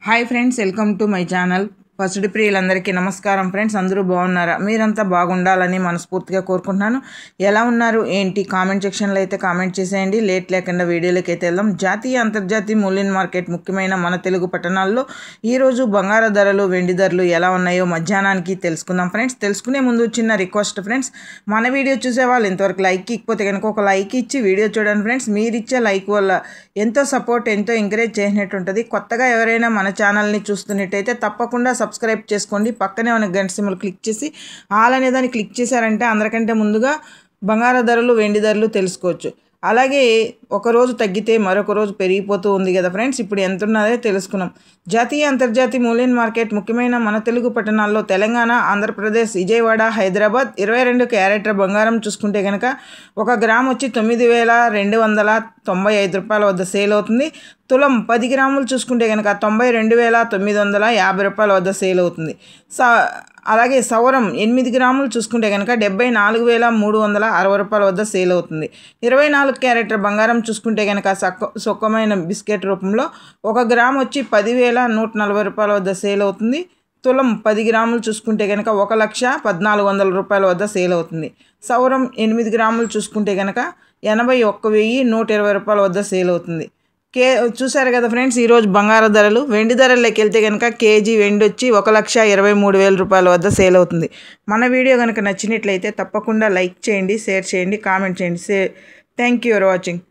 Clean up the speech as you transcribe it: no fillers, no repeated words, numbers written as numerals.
Hi friends, welcome to my channel. పసుడి ప్రియులందరికీ నమస్కారం ఫ్రెండ్స్. అందరూ బాగున్నారా? మీరంతా బాగుండాలని మనస్ఫూర్తిగా కోరుకుంటున్నాను. ఎలా ఉన్నారు ఏంటి కామెంట్ సెక్షన్లో అయితే కామెంట్ చేసేయండి. లేట్ లేకుండా వీడియోలోకి అయితే వెళ్దాం. జాతీయ అంతర్జాతీయ మూల్యం మార్కెట్ ముఖ్యమైన మన తెలుగు పట్టణాల్లో ఈరోజు బంగారు ధరలు, వెండి ధరలు ఎలా ఉన్నాయో మధ్యాహ్నానికి తెలుసుకుందాం ఫ్రెండ్స్. తెలుసుకునే ముందు చిన్న రిక్వెస్ట్ ఫ్రెండ్స్, మన వీడియో చూసే వాళ్ళు ఇంతవరకు లైక్ ఇకపోతే కనుక ఒక లైక్ ఇచ్చి వీడియో చూడండి ఫ్రెండ్స్. మీరు ఇచ్చే లైక్ వల్ల ఎంతో సపోర్ట్, ఎంతో ఎంకరేజ్ చేసినట్టు ఉంటుంది. కొత్తగా ఎవరైనా మన ఛానల్ని చూస్తున్నట్టయితే తప్పకుండా సబ్స్క్రైబ్ చేసుకోండి. పక్కనే ఉన్న గంట సింబల్ క్లిక్ చేసి ఆల్ అనే దాన్ని క్లిక్ చేశారంటే అందరికంటే ముందుగా బంగారు ధరలు, వెండి ధరలు తెలుసుకోవచ్చు. అలాగే ఒకరోజు తగ్గితే మరొక రోజు పెరిగిపోతూ ఉంది కదా ఫ్రెండ్స్. ఇప్పుడు ఎంత ఉన్నదో తెలుసుకున్నాం. జాతీయ అంతర్జాతీయ మూల్యం మార్కెట్ ముఖ్యమైన మన తెలుగు పట్టణాల్లో తెలంగాణ, ఆంధ్రప్రదేశ్, విజయవాడ, హైదరాబాద్ 22 క్యారెట్ల బంగారం చూసుకుంటే కనుక 1 గ్రామ్ వచ్చి 9,295 రూపాయల వద్ద సేల్ అవుతుంది. తులం 10 గ్రాములు చూసుకుంటే కనుక 92,950 రూపాయల వద్ద సేల్ అవుతుంది. అలాగే సవరం 8 గ్రాములు చూసుకుంటే కనుక 74,360 రూపాయల వద్ద సేల్ అవుతుంది. 24 క్యారెట్ల బంగారం చూసుకుంటే కనుక సొక్కమైన బిస్కెట్ రూపంలో 1 గ్రామ్ వచ్చి 10,140 రూపాయల వద్ద సేల్ అవుతుంది. తులం 10 గ్రాములు చూసుకుంటే కనుక 1,14,100 రూపాయల వద్ద సేల్ అవుతుంది. సవరం 8 గ్రాములు చూసుకుంటే కనుక 81,120 రూపాయల వద్ద సేల్ అవుతుంది. చూసారు కదా ఫ్రెండ్స్ ఈరోజు బంగారు ధరలు. వెండి ధరల్లోకి వెళ్తే కనుక కేజీ వెండి వచ్చి 1,23,000 రూపాయల వద్ద సేల్ అవుతుంది. మన వీడియో కనుక నచ్చినట్లయితే తప్పకుండా లైక్ చేయండి, షేర్ చేయండి, కామెంట్ చేయండి. Thank you for watching.